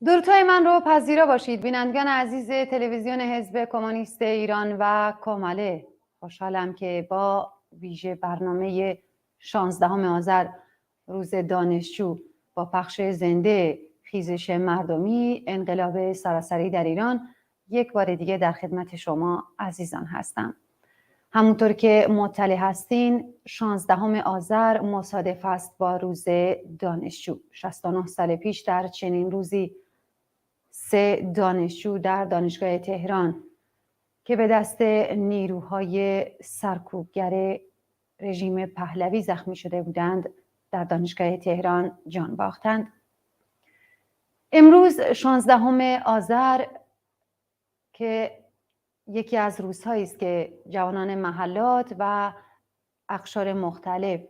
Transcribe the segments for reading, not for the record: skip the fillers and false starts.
درودهای من رو پذیرا باشید بینندگان عزیز تلویزیون حزب کمونیست ایران و کامله. خوشحالم که با ویژه برنامه 16 آذر روز دانشجو با پخش زنده خیزش مردمی انقلاب سراسری در ایران یک بار دیگه در خدمت شما عزیزان هستم. همونطور که مطلع هستین 16 آذر مصادف است با روز دانشجو. 69 سال پیش در چنین روزی 3 دانشجو در دانشگاه تهران که به دست نیروهای سرکوبگر رژیم پهلوی زخمی شده بودند در دانشگاه تهران جان باختند. امروز 16 آذر که یکی از روزهایی است که جوانان محلات و اقشار مختلف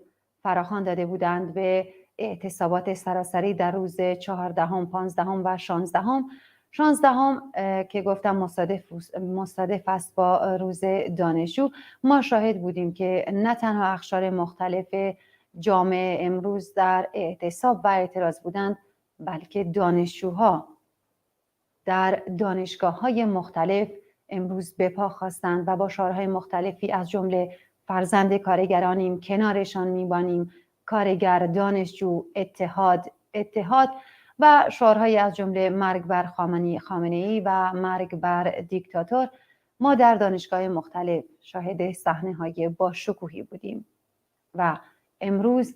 فراخوان داده بودند به اعتصابات سراسری در روز 14، 15 و 16. 16 که گفتم مصادف است با روز دانشجو. ما شاهد بودیم که نه تنها اقشار مختلف جامعه امروز در اعتصاب و اعتراض بودند، بلکه دانشجوها در دانشگاه‌های مختلف امروز به پا خواستند و با شعارهای مختلفی از جمله فرزند کارگرانیم، کنارشان میبانیم، کارگر، دانشجو، اتحاد و شعارهای از جمله مرگ بر خامنه‌ای و مرگ بر دیکتاتور. ما در دانشگاه مختلف شاهد صحنه‌های با شکوهی بودیم و امروز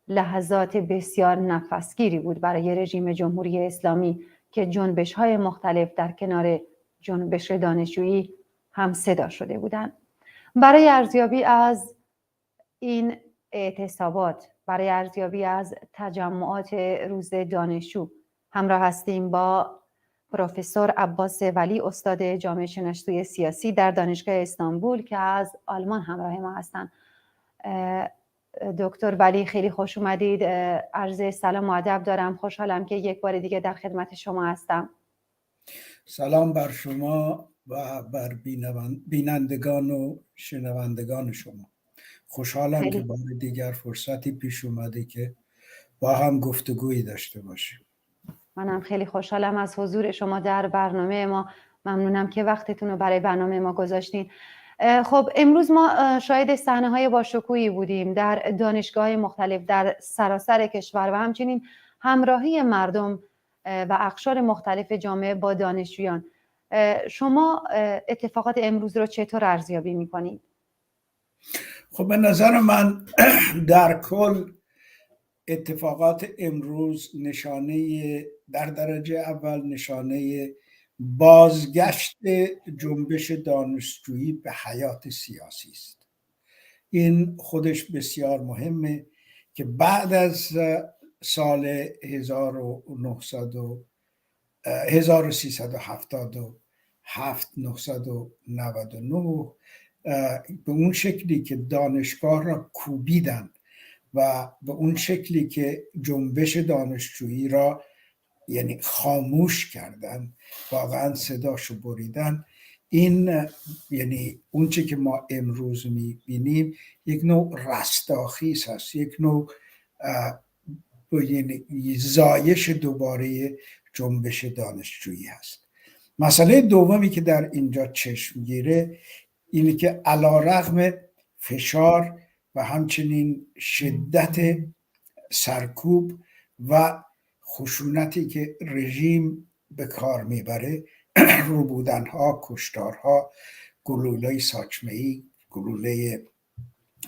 لحظات بسیار نفسگیری بود برای رژیم جمهوری اسلامی که جنبش‌های مختلف در کنار جنبش دانشجویی هم صدا شده بودند. برای ارزیابی از این اعتصابات، برای ارزیابی از تجمعات روز دانشجو همراه هستیم با پروفسور عباس ولی، استاد جامعه شناسی سیاسی در دانشگاه استانبول که از آلمان همراه ما هستند. دکتر ولی خیلی خوش اومدید. عرض سلام و ادب دارم. خوشحالم که یک بار دیگه در خدمت شما هستم. سلام بر شما و بر بینندگان و شنوندگان شما. خوشحالم که بار دیگر فرصتی پیش اومده که با هم گفتگویی داشته باشیم. منم خیلی خوشحالم از حضور شما در برنامه ما. ممنونم که وقتتون رو برای برنامه ما گذاشتین. خب امروز ما شاهد صحنه‌های باشکوهی بودیم در دانشگاه‌های مختلف در سراسر کشور و همچنین همراهی مردم و اقشار مختلف جامعه با دانشجویان. شما اتفاقات امروز رو چطور ارزیابی می‌کنید؟ خب به نظر من در کل اتفاقات امروز نشانه در درجه اول نشانه بازگشت جنبش دانشجویی به حیات سیاسی است. این خودش بسیار مهمه که بعد از سال 1377 999 به اون شکلی که دانشگاه را کوبیدن و به اون شکلی که جنبش دانشجویی را یعنی خاموش کردن، واقعا صداشو بریدن، این یعنی اون چه که ما امروز میبینیم یک نوع رستاخیز هست، یک نوع یعنی زایش دوباره جنبش دانشجویی هست. مسئله دومی که در اینجا چشم گیره اینه که علیرغم فشار و همچنین شدت سرکوب و خشونتی که رژیم به کار میبره، ربودنها، کشتارها، گلوله ساچمه‌ای، گلوله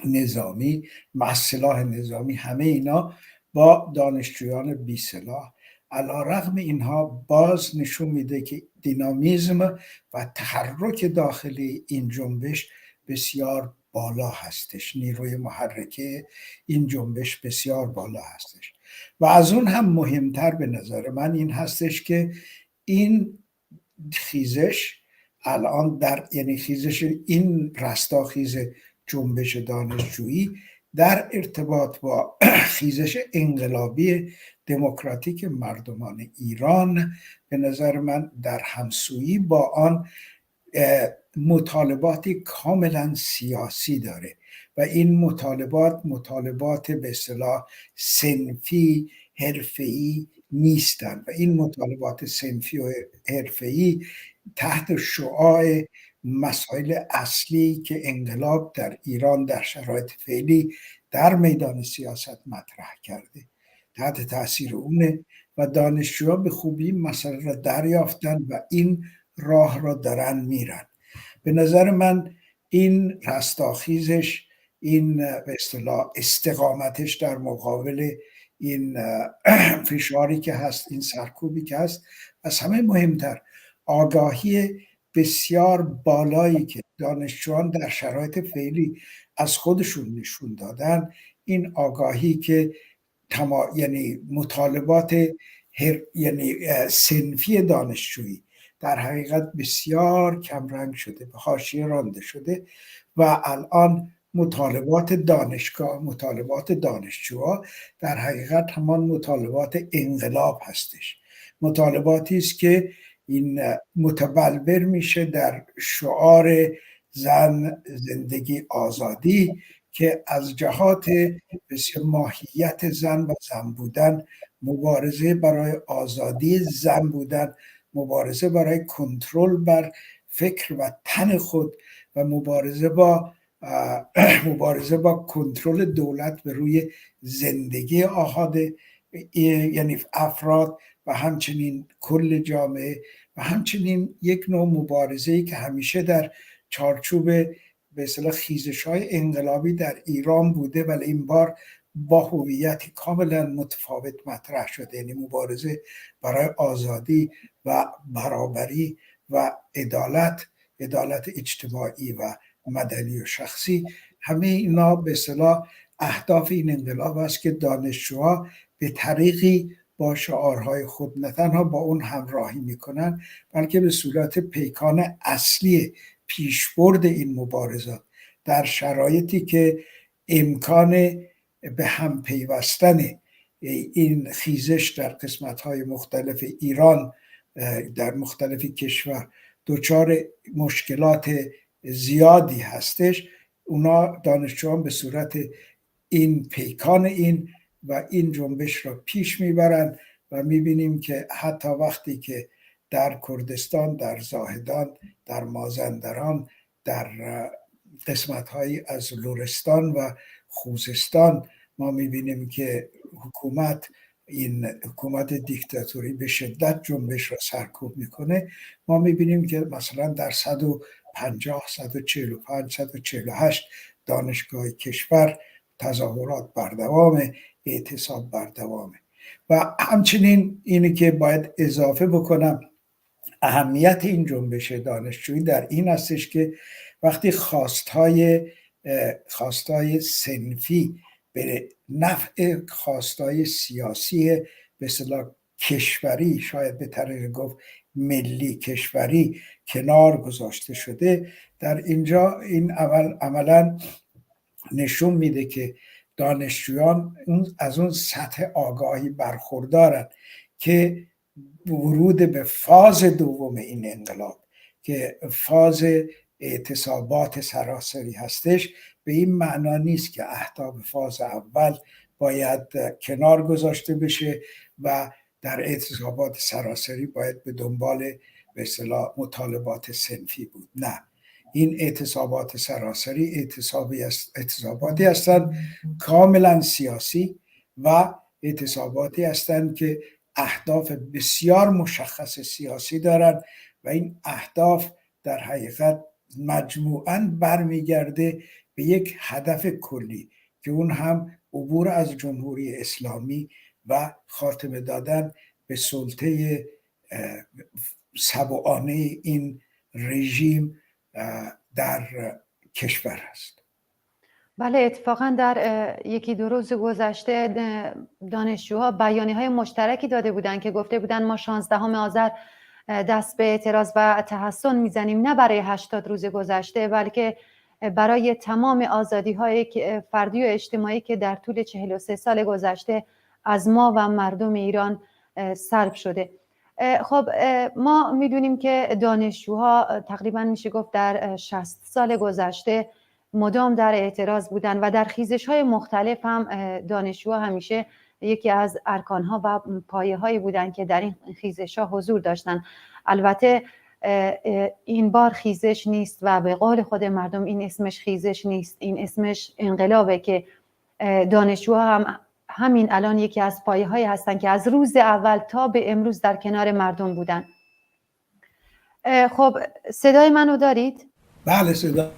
نظامی، سلاح نظامی، همه اینا با دانشجویان بی سلاح علیرغم اینها باز نشون میده که دینامیزم و تحرک داخلی این جنبش بسیار بالا هستش. نیروی محرکه این جنبش بسیار بالا هستش و از اون هم مهمتر به نظر من این هستش که این خیزش الان یعنی خیزش این رستاخیز جنبش دانشجویی در ارتباط با خیزش انقلابی دموکراتیک مردمان ایران به نظر من در همسویی با آن مطالباتی کاملا سیاسی داره و این مطالبات به اصطلاح صنفی حرفه‌ای نیستند و این مطالبات صنفی و حرفه‌ای تحت شعاع مسائل اصلی که انقلاب در ایران در شرایط فعلی در میدان سیاست مطرح کرده تحت تاثیر اونه و دانشجوها به خوبی مسئله را دریافتن و این راه را دارن میرن. به نظر من این رستاخیزش، این به اصطلاح استقامتش در مقابل این فشاری که هست، این سرکوبی که هست، از همه مهمتر آگاهی بسیار بالایی که دانشجویان در شرایط فعلی از خودشون نشون دادن، این آگاهی که یعنی مطالبات یعنی صنفی دانشجویی در حقیقت بسیار کمرنگ شده، به حاشیه رانده شده و الان مطالبات دانشجوها در حقیقت همان مطالبات انقلاب هستش. مطالباتی است که این متبلور میشه در شعار زن، زندگی، آزادی که از جهات بسیار ماهیت زن و زن بودن، مبارزه برای آزادی زن بودن، مبارزه برای کنترل بر فکر و تن خود و مبارزه با کنترل دولت به روی زندگی آحاد یعنی افراد و همچنین کل جامعه و همچنین یک نوع مبارزه‌ای که همیشه در چارچوب به اصطلاح خیزش‌های انقلابی در ایران بوده ولی این بار با هویتی کاملا متفاوت مطرح شده، یعنی مبارزه برای آزادی و برابری و عدالت اجتماعی و مدنی و شخصی. همه اینا به اصطلاح اهداف این انقلاب است که دانشجوها به طریقی با شعارهای خود نه تنها با اون همراهی میکنن بلکه به صورت پیکان اصلی پیشبرد این مبارزات در شرایطی که امکان به هم پیوستن این خیزش در قسمت‌های مختلف ایران در مختلف کشور دچار مشکلات زیادی هستش، اونا دانشجویان به صورت این پیکان این جنبش را پیش میبرن و میبینیم که حتی وقتی که در کردستان، در زاهدان، در مازندران، در قسمت‌هایی از لرستان و خوزستان ما میبینیم که این حکومت دیکتاتوری به شدت جنبش را سرکوب میکنه. ما میبینیم که مثلا در 150 145 148 دانشگاه کشور تظاهرات بردوامه، اعتصاب بردوامه. و همچنین اینی که باید اضافه بکنم اهمیت این جنبش دانشجویی در این هستش که وقتی خواستهای صنفی به نفع خواستهای سیاسی به اصطلاح کشوری، شاید به طریق گفت ملی کشوری کنار گذاشته شده، در اینجا این عملا نشون میده که دانشجویان از اون سطح آگاهی برخوردارن که ورود به فاز دوم این انقلاب که فاز اعتصابات سراسری هستش به این معنا نیست که اهداف فاز اول باید کنار گذاشته بشه و در اعتصابات سراسری باید به دنبال به اصطلاح مطالبات صنفی بود. نه، این اعتصابات سراسری اعتصاباتی هستند کاملا سیاسی و اعتصاباتی هستند که اهداف بسیار مشخص سیاسی دارند و این اهداف در حقیقت مجموعاً برمیگرده به یک هدف کلی که اون هم عبور از جمهوری اسلامی و خاتمه دادن به سلطه سبعانه این رژیم در کشور است. بله، اتفاقا در یکی دو روز گذشته دانشجوها بیانیه‌های مشترکی داده بودند که گفته بودند ما 16 آذر دست به اعتراض و تحصن میزنیم، نه برای 80 روز گذشته بلکه برای تمام آزادی‌های فردی و اجتماعی که در طول 43 سال گذشته از ما و مردم ایران سلب شده. خب ما میدونیم که دانشجوها تقریبا میشه گفت در 60 سال گذشته مدام در اعتراض بودن و در خیزش‌های مختلف هم دانشجوها همیشه یکی از ارکان‌ها و پایه‌هایی بودن که در این خیزش‌ها حضور داشتن. البته این بار خیزش نیست و به قول خود مردم این اسمش خیزش نیست، این اسمش انقلابه که دانشجوها هم همین الان یکی از پایه‌هایی هستن که از روز اول تا به امروز در کنار مردم بودن. خب صدای منو دارید؟ بله صدا.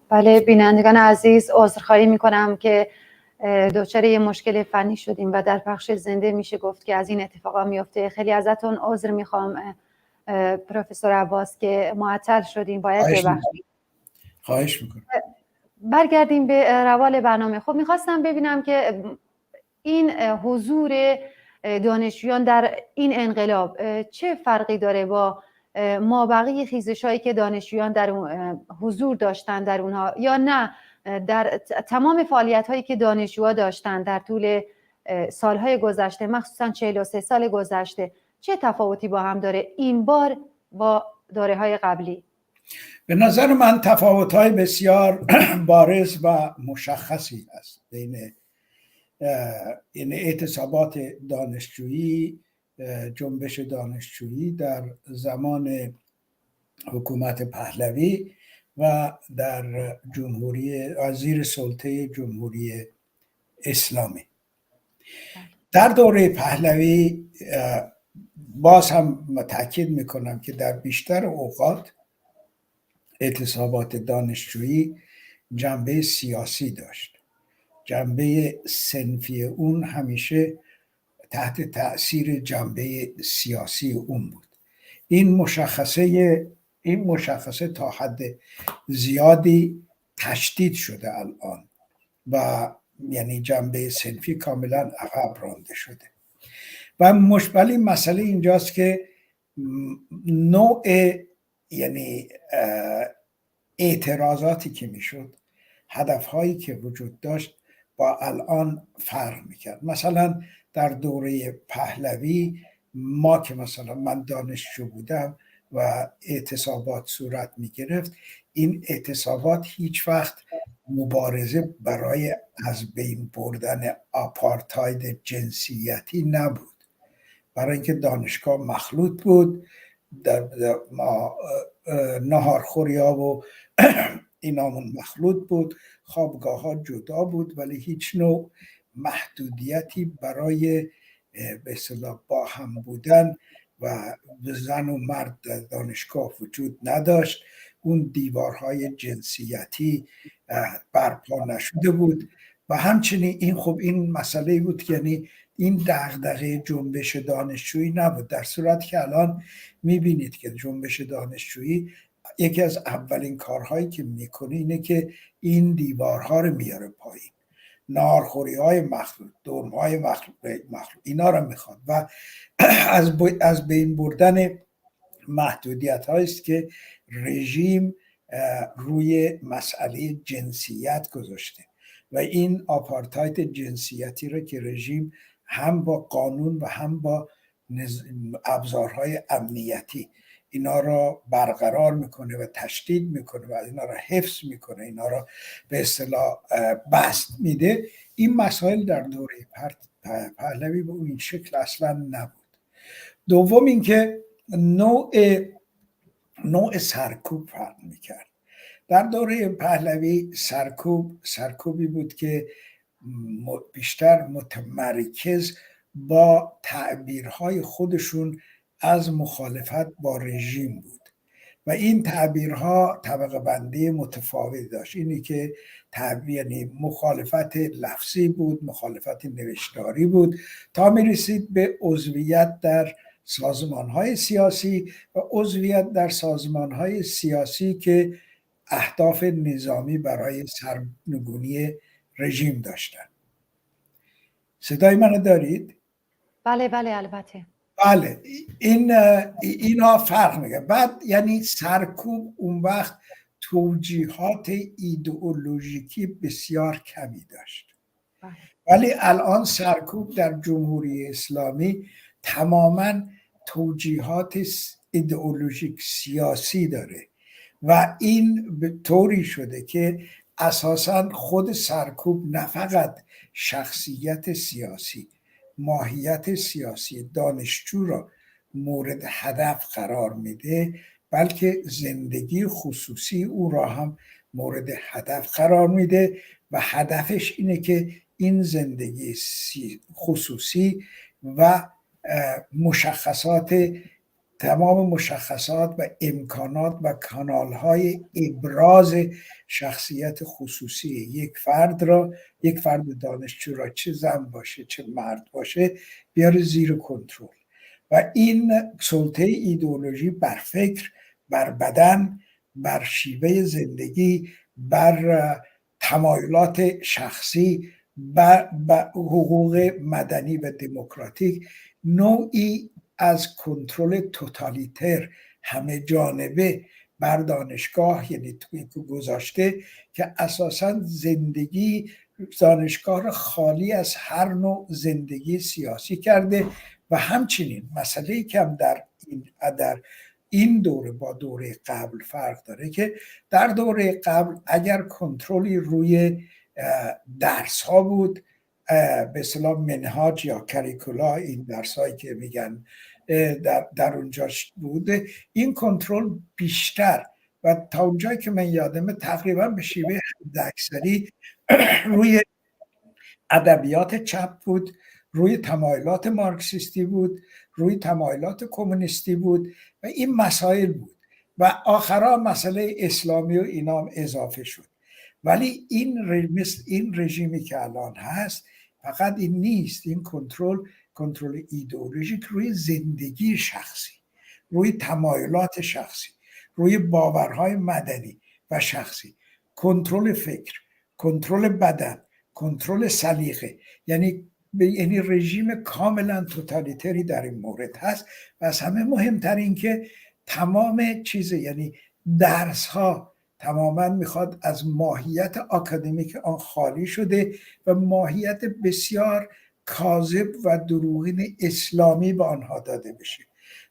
بله بینندگان عزیز، عذرخواهی میکنم که دچار یه مشکل فنی شدیم و در پخش زنده میشه گفت که از این اتفاقا میفته. خیلی ازتون عذر میخوام پروفسور عباس که معطل شدیم، باید ببخشید. خواهش میکنم. برگردیم به روال برنامه. خب میخواستم ببینم که این حضور دانشجویان در این انقلاب چه فرقی داره با مابقی خیزش‌هایی که دانشجویان در حضور داشتن در اونها، یا نه در تمام فعالیت‌هایی که دانشجوها داشتن در طول سالهای گذشته، مخصوصا 43 سال گذشته، چه تفاوتی با هم داره این بار با دوره‌های قبلی؟ به نظر من تفاوت‌های بسیار بارز و مشخصی هست بین این اعتصابات دانشجویی، جنبش دانشجویی در زمان حکومت پهلوی و در جمهوری زیر سلطه جمهوری اسلامی. در دوره پهلوی باز هم تاکید میکنم که در بیشتر اوقات اعتصابات دانشجویی جنبه سیاسی داشت. جنبه صنفی اون همیشه تحت تأثیر جنبه سیاسی اون بود. این مشخصه تا حد زیادی تشدید شده الان و یعنی جنبه صنفی کاملا عقب رانده شده. و ولی مسئله اینجاست که نوع یعنی اعتراضاتی که میشد، هدفهایی که وجود داشت با الان فرق میکرد. مثلا در دوره پهلوی ما که مثلا من دانشجو بودم و اعتصابات صورت میگرفت، این اعتصابات هیچ وقت مبارزه برای از بین بردن آپارتاید جنسیتی نبود، برای اینکه دانشگاه مخلوط بود، در ما ناهارخوری ها و اینامون مخلوط بود، خوابگاه ها جدا بود، ولی هیچ نوع محدودیتی برای به اصطلاح با هم بودن و زن و مرد در دانشگاه وجود نداشت. اون دیوارهای جنسیتی برپا نشده بود و همچنین این خب این مسئله بود که یعنی این دغدغه جنبش دانشجویی نبود، در صورتی که الان میبینید که جنبش دانشجویی یکی از اولین کارهایی که میکنه اینه که این دیوارها رو میاره پایین، ناهارخوری های مخلوط، دورم های مخلوط اینا رو میخواد و از بین بردن محدودیت هاییست که رژیم روی مسئله جنسیت گذاشته و این آپارتاید جنسیتی رو که رژیم هم با قانون و هم با ابزارهای امنیتی اینا را برقرار میکنه و تشدید میکنه و اینا را حفظ میکنه، اینا را به اصطلاح بست میده. این مسائل در دوره پهلوی به این شکل اصلا نبود. دوم اینکه نوع سرکوب فرق میکرد. در دوره پهلوی سرکوبی بود که بیشتر متمرکز با تعبیرهای خودشون از مخالفت با رژیم بود و این تعبیرها طبقه بندی متفاوت داشت. اینی که تعبیر مخالفت لفظی بود، مخالفت نوشتاری بود، تا می رسید به عضویت در سازمان‌های سیاسی و عضویت در سازمان‌های سیاسی که اهداف نظامی برای سرنگونی رژیم داشتن. صدای منو دارید؟ بله البته. بله، اینا فرق میکنه. بعد یعنی سرکوب اون وقت توجیهات ایدئولوژیکی بسیار کمی داشت، ولی الان سرکوب در جمهوری اسلامی تماما توجیهات ایدئولوژیک سیاسی داره و این به طوری شده که اساساً خود سرکوب نه فقط شخصیت سیاسی، ماهیت سیاسی دانشجو را مورد هدف قرار میده، بلکه زندگی خصوصی او را هم مورد هدف قرار میده و هدفش اینه که این زندگی خصوصی و تمام مشخصات و امکانات و کانالهای ابراز شخصیت خصوصی یک فرد دانشجو را، چه زن باشه چه مرد باشه، بیاره زیر کنترل و این سلطه ایدئولوژی بر فکر، بر بدن، بر شیوه زندگی، بر تمایلات شخصی، بر حقوق مدنی و دموکراتیک، نوعی از کنترل توتالیتر همه جانبه بر دانشگاه یعنی توی گذاشته که اساساً زندگی دانشگاه را خالی از هر نوع زندگی سیاسی کرده و همچنین مسئله‌ای که هم در این دوره با دوره قبل فرق داره که در دوره قبل اگر کنترلی روی درس ها بود، به اصطلاح منهاج یا کریکولا، این درسایی که میگن در اونجا بوده، این کنترل بیشتر و تا اونجایی که من یادمه تقریبا به شیوه حداکثری روی ادبیات چپ بود، روی تمایلات مارکسیستی بود، روی تمایلات کمونیستی بود و این مسائل بود و آخرا مسئله اسلامی و اینام اضافه شد. ولی این رژیمی که الان هست فقط این نیست، این کنترل ایدئولوژیک روی زندگی شخصی، روی تمایلات شخصی، روی باورهای مدنی و شخصی، کنترل فکر، کنترل بدن، کنترل سلیقه، یعنی یعنی رژیم کاملا توتالیتری در این مورد هست. و از همه مهمتر این که تمام چیز، یعنی درس ها تماما میخواد از ماهیت آکادمیک آن خالی شده و ماهیت بسیار کاذب و دروغین اسلامی به آنها داده بشه.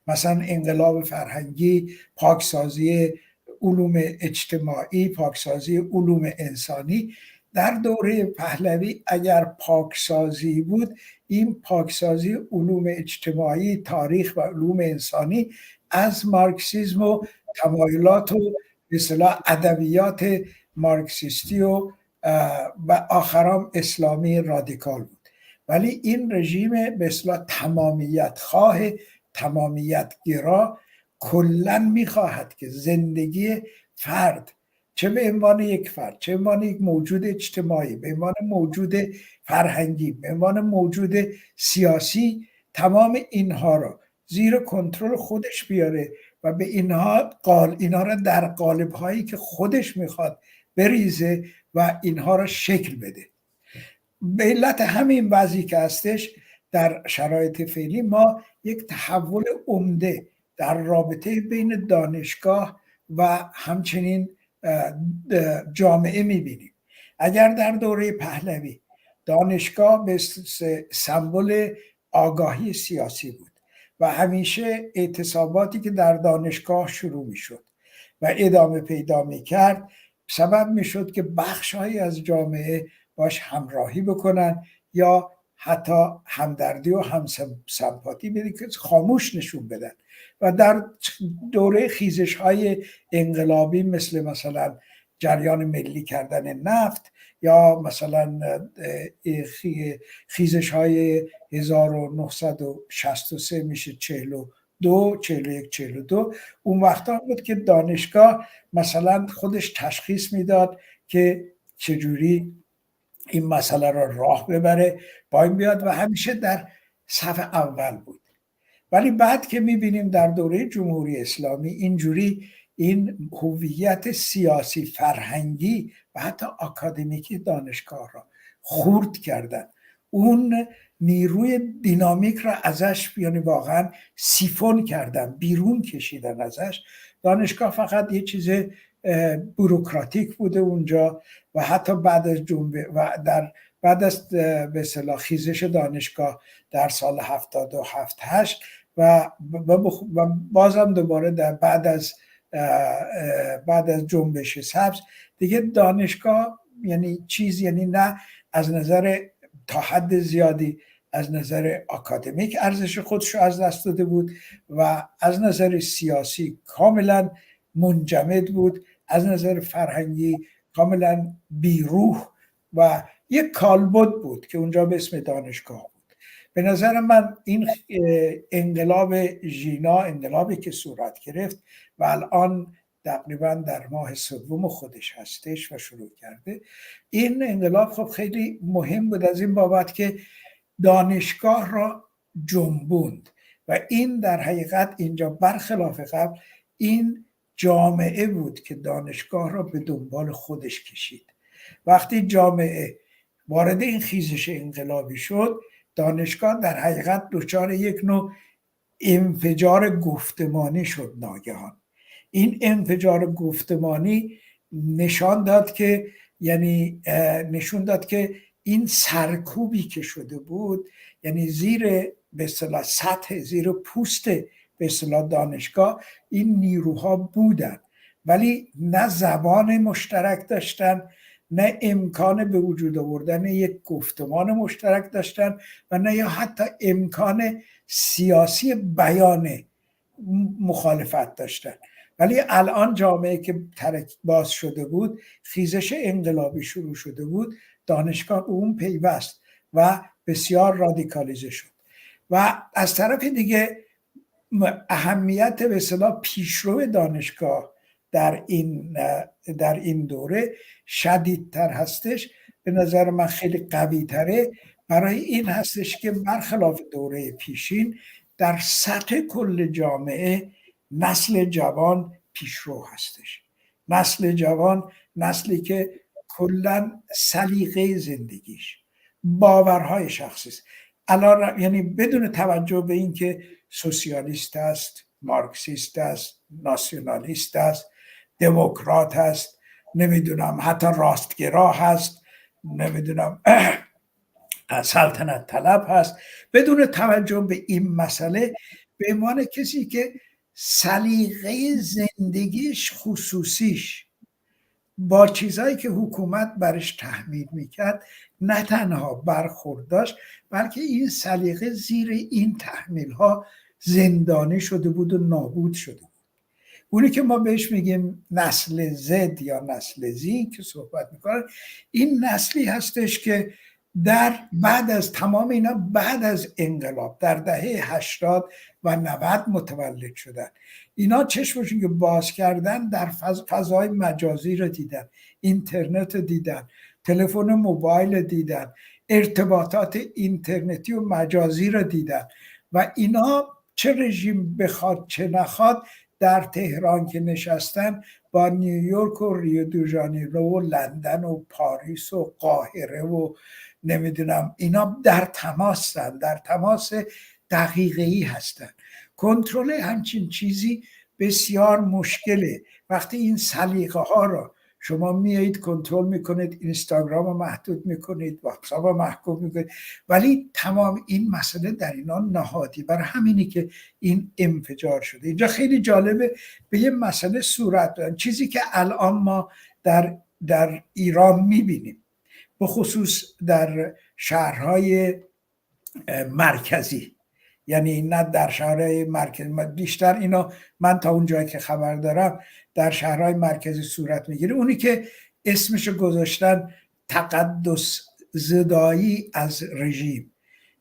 مثلا انقلاب فرهنگی، پاکسازی علوم اجتماعی، پاکسازی علوم انسانی. در دوره پهلوی اگر پاکسازی بود، این پاکسازی علوم اجتماعی، تاریخ و علوم انسانی از مارکسیسم و تمایلات و به اصطلاح ادبیات مارکسیستی و آخرام اسلامی رادیکال بود. ولی این رژیم به اصطلاح تمامیت خواه، تمامیت گرا، کلن میخواهد که زندگی فرد، چه به عنوان یک فرد، چه به عنوان یک موجود اجتماعی، به عنوان موجود فرهنگی، به عنوان موجود سیاسی، تمام اینها را زیر کنترل خودش بیاره و به اینها را در قالب‌هایی که خودش میخواد بریزه و اینها را شکل بده. به علت همین وضعی که هستش در شرایط فعلی ما یک تحول عمده در رابطه بین دانشگاه و همچنین جامعه میبینیم. اگر در دوره پهلوی دانشگاه به سمبل آگاهی سیاسی بود و همیشه اعتصاباتی که در دانشگاه شروع میشد و ادامه پیدا میکرد سبب میشد که بخشهایی از جامعه باش همراهی بکنن یا حتی همدردی و همسمپاتی بدن که خاموش نشون بدن. و در دوره خیزش های انقلابی مثلا جریان ملی کردن نفت یا مثلا خیزش های 1963 میشه 41-42 اون وقتا بود که دانشگاه مثلا خودش تشخیص میداد که چجوری این مسئله را راه ببره، پایین بیاد و همیشه در صف اول بود. ولی بعد که میبینیم در دوره جمهوری اسلامی اینجوری این هویت سیاسی، فرهنگی و حتی آکادمیکی دانشگاه را خورد کردن، اون نیروی دینامیک را ازش یعنی واقعا سیفون کردن، بیرون کشیدن ازش. دانشگاه فقط یه چیز بوروکراتیک بوده اونجا و حتی بعد از جنبه و بعد از به اصطلاح خیزش دانشگاه در سال 77-8 و بازم دوباره در بعد از جنبش سبز دیگه دانشگاه یعنی نه از نظر تا حد زیادی از نظر آکادمیک ارزش خودش رو از دست داده بود و از نظر سیاسی کاملا منجمد بود، از نظر فرهنگی کاملا بیروح و یک کالبد بود که اونجا به اسم دانشگاه بود. به نظر من این انقلاب ژینا، انقلابی که صورت گرفت و الان تقریبا در ماه سوم خودش هستش و شروع کرده، این انقلاب خب خیلی مهم بود از این بابت که دانشگاه را جنبوند و این در حقیقت اینجا برخلاف قبل این جامعه بود که دانشگاه را به دنبال خودش کشید. وقتی جامعه وارد این خیزش انقلابی شد، دانشگاه در حقیقت دچار یک نوع انفجار گفتمانی شد ناگهان. این انفجار گفتمانی نشان داد که این سرکوبی که شده بود، یعنی زیر به اصطلاح سطح، زیر پوست به اصطلاح دانشگاه این نیروها بودن ولی نه زبان مشترک داشتن، نه امکان به وجود آوردن یک گفتمان مشترک داشتن و نه یا حتی امکان سیاسی بیان مخالفت داشتن. ولی الان جامعه که ترک باز شده بود، خیزش انقلابی شروع شده بود، دانشگاه به اون پیوست و بسیار رادیکالیزه شد و از طرف دیگه اهمیت به اصطلاح پیشرو دانشگاه در این دوره شدیدتر هستش. به نظر من خیلی قوی تره. برای این هستش که برخلاف دوره پیشین در سطح کل جامعه نسل جوان پیشرو هستش. نسل جوان نسلی که کلا سلیقه زندگیش، باورهای شخصی است. الان یعنی بدون توجه به اینکه سوسیالیست است، مارکسیست است، ناسیونالیست است، دموکرات است، نمیدونم حتی راستگرا هست، نمیدونم سلطنت طلب هست، بدون توجه به این مسئله به عنوان کسی که سلیقه زندگیش خصوصیش با چیزایی که حکومت برش تحمیل میکرد نه تنها برخورد داشت، بلکه این سلیقه زیر این تحمیل ها زندانی شده بود و نابود شده بود. اونی که ما بهش میگیم نسل زد یا نسل زی که صحبت میکنن، این نسلی هستش که در بعد از تمام اینا بعد از انقلاب در دهه 80 و 90 متولد شدن. اینا چشمشون که باز کردن در فضای مجازی رو دیدن، اینترنت رو دیدن، تلفن موبایل رو دیدن، ارتباطات اینترنتی و مجازی رو دیدن و اینا چه رژیم بخواد چه نخواد در تهران که نشستن با نیویورک و ریو دو ژانیرو و لندن و پاریس و قاهره و نمیدونم اینا در تماسن، در تماس دقیقه‌ای هستن. کنترل همچین چیزی بسیار مشکله. وقتی این سلیقه ها رو شما میایید کنترل میکنید، اینستاگرام رو محدود میکنید، واتساپ رو محکوم میکنید، ولی تمام این مسئله در اینا نهادی، برای همینی که این انفجار شده. اینجا خیلی جالبه به یه مسئله صورت دادن، چیزی که الان ما در ایران میبینیم، به خصوص در شهرهای مرکزی، یعنی نه در شهرهای مرکزی، بیشتر اینا من تا اون جایی که خبر دارم در شهرهای مرکزی صورت میگیره. اونی که اسمش گذاشتن تقدس زدایی از رژیم،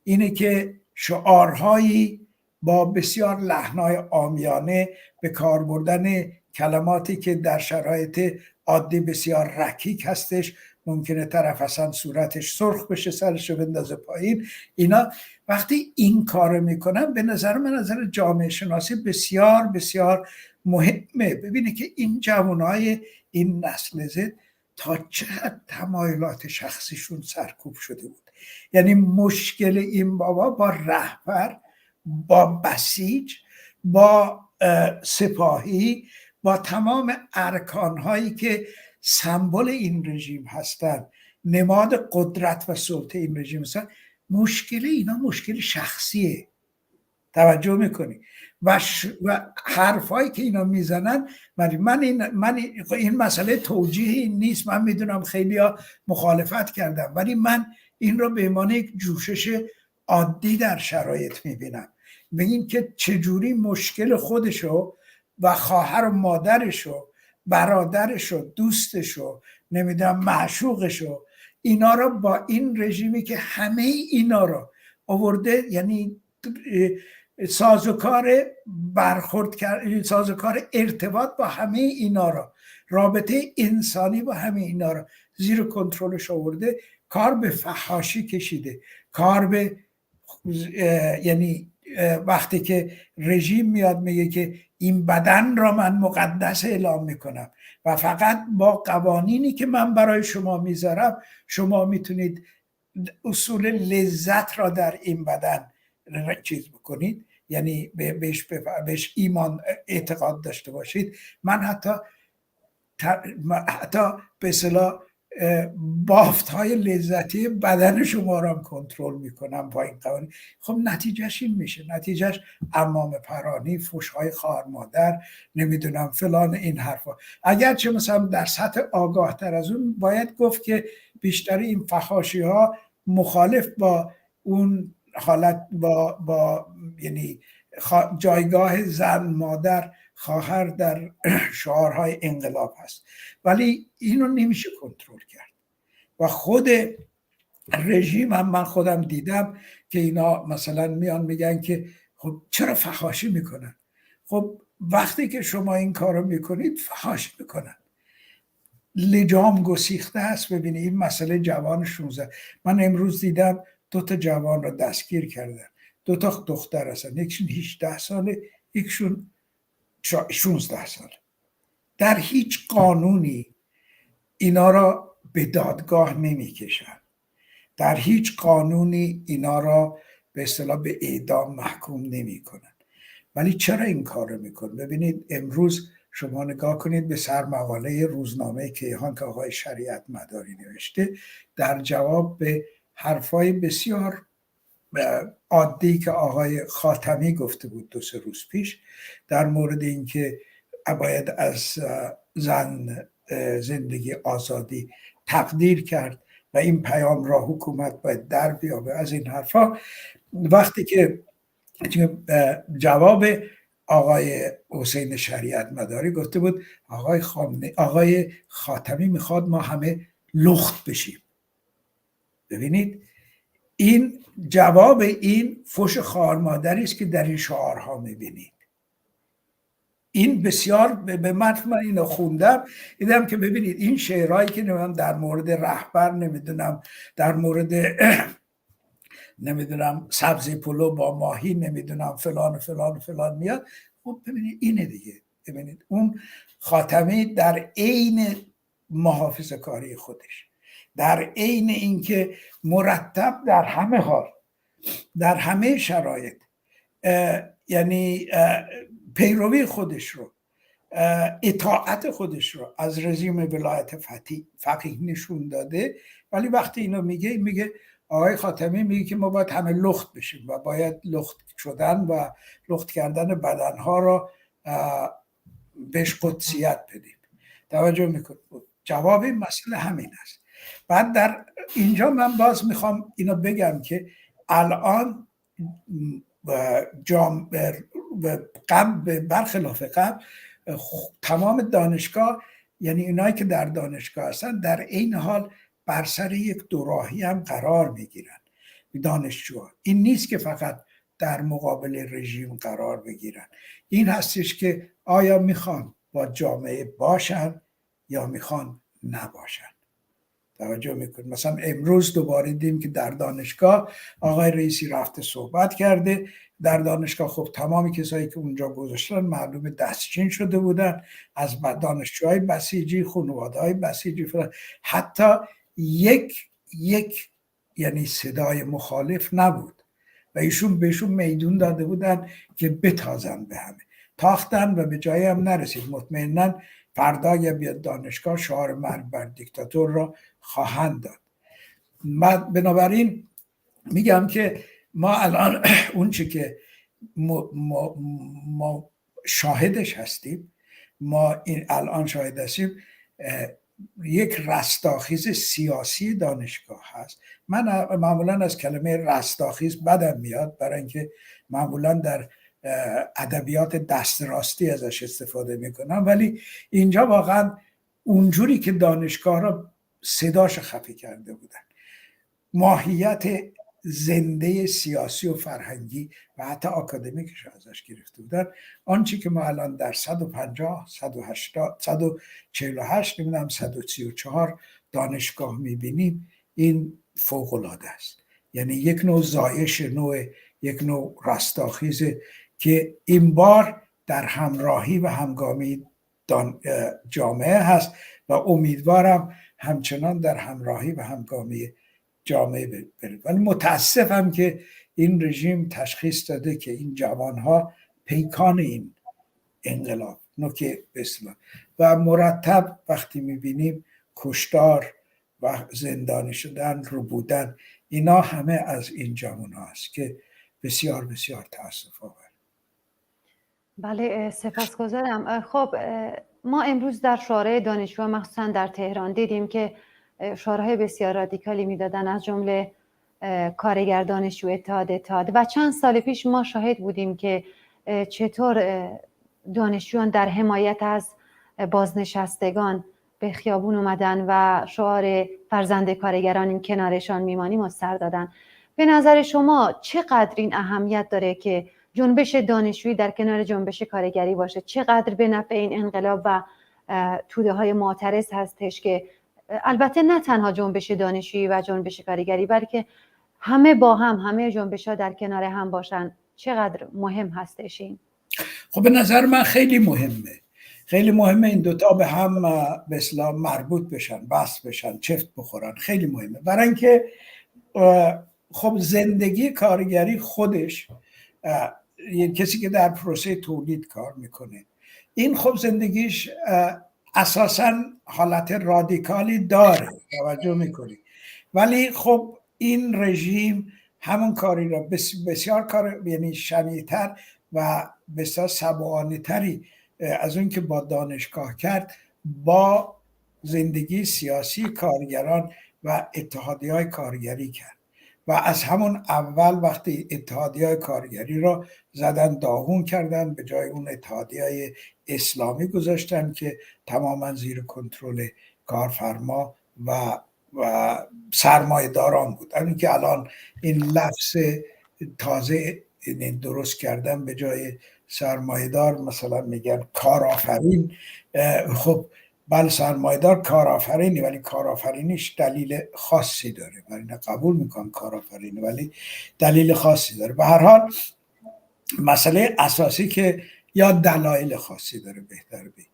اینه که شعارهایی با بسیار لحنهای عامیانه به کار بردن کلماتی که در شرایط عادی بسیار رکیک هستش، ممکنه طرف اصلا صورتش سرخ بشه، سرشو بندازه پایین. اینا وقتی این کار میکنن به نظر من، نظر جامعه شناسی بسیار بسیار مهمه. ببینه که این جوانای این نسل زد تا چقدر تمایلات شخصیشون سرکوب شده بود. یعنی مشکل این بابا با رهبر، با بسیج، با سپاهی، با تمام ارکانهایی که سمبل این رژیم هستن، نماد قدرت و سلطه این رژیم هستن، مشکل اینا مشکل شخصیه. توجه میکنی؟ و حرفایی که اینا میزنن، من این مسئله توجیهی نیست، من میدونم خیلی ها مخالفت کردم، ولی من این رو به عنوان یک جوشش عادی در شرایط میبینم. ببین که چجوری مشکل خودشو و خواهر و مادرشو، برادرشو، دوستشو، نمیدونم معشوقشو، اینا رو با این رژیمی که همه اینا رو آورده، یعنی سازوکار برخورد کرد، سازوکار ارتباط با همه اینا رو، رابطه انسانی با همه اینا رو زیر کنترلش آورده، کار به فحاشی کشیده، کار به یعنی وقتی که رژیم میاد میگه که این بدن را من مقدس اعلام میکنم و فقط با قوانینی که من برای شما میذارم شما میتونید اصول لذت را در این بدن چیز بکنید، یعنی بهش ایمان اعتقاد داشته باشید. من حتی به اصطلاح بافت های لذتی بدن شما را کنترل میکنم با این قوانین. خب نتیجهش این میشه، نتیجهش عمامه پرانی، فوش های خواهر مادر، نمیدونم فلان این حرفا. اگرچه مثلا در سطح آگاه تر از اون باید گفت که بیشتر این فحاشی ها مخالف با اون حالت با یعنی جایگاه زن، مادر، خواهر در شعارهای انقلاب هست، ولی اینو نمیشه کنترل کرد. و خود رژیم هم من خودم دیدم که اینا مثلا میان میگن که خب چرا فحاشی میکنن؟ خب وقتی که شما این کارو میکنید فحاشی میکنن، لجام گسیخته هست. ببینید این مسئله جوان 16، من امروز دیدم 2 جوان رو دستگیر کردن، 2 دختر هستن، یکشون 18 ساله، یکشون 16 ساله. در هیچ قانونی اینا را به دادگاه نمیکشن در هیچ قانونی اینا را به اصطلاح به اعدام محکوم نمی کنن. ولی چرا این کار رو میکن؟ ببینید امروز شما نگاه کنید به سرمقاله روزنامه کیهان که آقای شریعت مداری نوشته، در جواب به حرفای بسیار عادی که آقای خاتمی گفته بود 2-3 روز پیش در مورد اینکه باید از زن زندگی آزادی تقدیر کرد و این پیام را حکومت باید در بیابه، از این حرفا، وقتی که جواب آقای حسین شریعت مداری گفته بود آقای خاتمی میخواد ما همه لخت بشیم. ببینید این جواب این فحش خارمادری است که در این شعارها میبینید. این بسیار به من اینو خوندم دیدم که ببینید این شعرهایی که در مورد رهبر نمیدونم سبزی پلو با ماهی نمیدونم فلان و فلان و فلان میاد. خب ببینید اینه دیگه. ببینید اون خاتمی در عین محافظه کاری خودش، در عین اینکه مرتب در همه حال در همه شرایط یعنی پیروی خودش رو، اطاعت خودش رو از رژیم ولایت فقیه نشون داده، ولی وقتی اینو میگه آقای خاتمی میگه که ما باید همه لخت بشیم و باید لخت شدن و لخت کردن بدنها را بهش قدسیت بدیم. توجه میکنید؟ جواب این مسئله همین است. بعد در اینجا من باز میخوام اینو بگم که الان قبل برخلاف قبل تمام دانشگاه، یعنی اینایی که در دانشگاه هستن، در این حال بر سر یک دوراهی هم قرار میگیرن. دانشجوها این نیست که فقط در مقابل رژیم قرار بگیرن، این هستش که آیا میخوان با جامعه باشن یا میخوان نباشن. توجه میکنید؟ مثلا امروز دوباره دیدیم که در دانشگاه آقای رئیسی رفته صحبت کرده. در دانشگاه خب تمامی کسایی که اونجا گذاشتن معلومه دستچین شده بودن، از دانشجوهای بسیجی، خانواده‌های بسیجی فلان. حتی یک یعنی صدای مخالف نبود و ایشون بهشون میدون داده بودن که بتازن به همه. تاختن و به جایی هم نرسید. مطمئناً فردا اگه بیاد دانشگاه شعار مرگ بر دیکتاتور را خواهند داد. بنابراین میگم که ما الان اون چی که ما شاهدش هستیم، ما این الان شاهد هستیم یک رستاخیز سیاسی دانشگاه هست. من معمولا از کلمه رستاخیز بدم میاد، برای اینکه معمولا در ادبیات دست راستی ازش استفاده میکنم، ولی اینجا واقعا اونجوری که دانشگاه را صداش خفه کرده بودن، ماهیت زنده سیاسی و فرهنگی و حتی آکادمیکش ازش گرفته بودن، آنچه که ما الان در 150 180 148 نمیدونم 134 دانشگاه میبینیم، این فوق العاده است. یعنی یک نوع زایش، یک نوع رستاخیزه که این بار در همراهی و همگامی جامعه هست و امیدوارم همچنان در همراهی و همگامی جامعه برید. ولی متاسفم که این رژیم تشخیص داده که این جوانها پیکان این انقلاب نوک اسلام و مرتب وقتی میبینیم کشتار و زندانی شدن، رو بودن، اینا همه از این جوانها است که بسیار بسیار تأسف آور. بله سپاسگزارم. خب ما امروز در شورای دانشجو مخصوصا در تهران دیدیم که شعارهای بسیار رادیکالی میدادن، از جمله کارگر دانشجو اتحاد و چند سال پیش ما شاهد بودیم که چطور دانشجویان در حمایت از بازنشستگان به خیابون اومدن و شعار فرزند کارگران این کنارشان میمانیم و سر دادن. به نظر شما چقدر این اهمیت داره که جنبش دانشجویی در کنار جنبش کارگری باشه؟ چقدر به نفع این انقلاب و توده های معترض هستش که البته نه تنها جنبش دانشجویی و جنبش کارگری، بلکه همه با هم، همه جنبش ها در کنار هم باشن؟ چقدر مهم هستش این؟ خب به نظر من خیلی مهمه، خیلی مهمه این دوتا به هم به اصطلاح مربوط بشن، بس بشن، چفت بخورن. خیلی مهمه، برای اینکه خب زندگی کارگری خودش یه کسی که در پروسه تولید کار میکنه، این خب زندگیش اساساً حالت رادیکالی داره، توجه میکنی، ولی خب این رژیم همون کاری را بسیار کار یعنی شنیع‌تر و بسیار سبوانه تری از اون که با دانشگاه کرد با زندگی سیاسی کارگران و اتحادیه‌های کارگری کرد و از همون اول وقتی اتحادیه‌های کارگری را زدن داغون کردن، به جای اون اتحادیه‌های اسلامی گذاشتن که تماما زیر کنترل کارفرما و سرمایه داران بود. همین که الان این لفظ تازه درست کردن، به جای سرمایه دار مثلا میگن کارآفرین. خب بله سرمایه‌دار کارآفرینی، ولی کارآفرینیش دلیل خاصی داره، ولی نه قبول میکنم کارآفرینی، ولی دلیل خاصی داره. به هر حال مسئله اساسی که یا دلایل خاصی داره بهتر بی.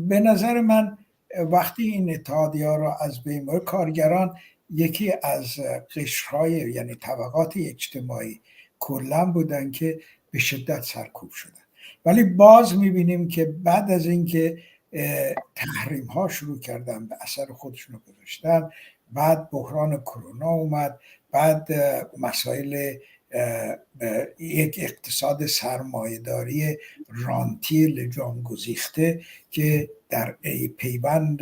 به نظر من وقتی این اتحادیه‌ها را از بین برد، کارگران یکی از قشرهای یعنی طبقات اجتماعی کلا بودن که به شدت سرکوب شدن. ولی باز میبینیم که بعد از اینکه تحریم ها شروع کردن به اثر خودشون رو گذاشتن، بعد بحران کرونا اومد، بعد مسائل یک اقتصاد سرمایه‌داری رانتی لجام گسیخته که در پیوند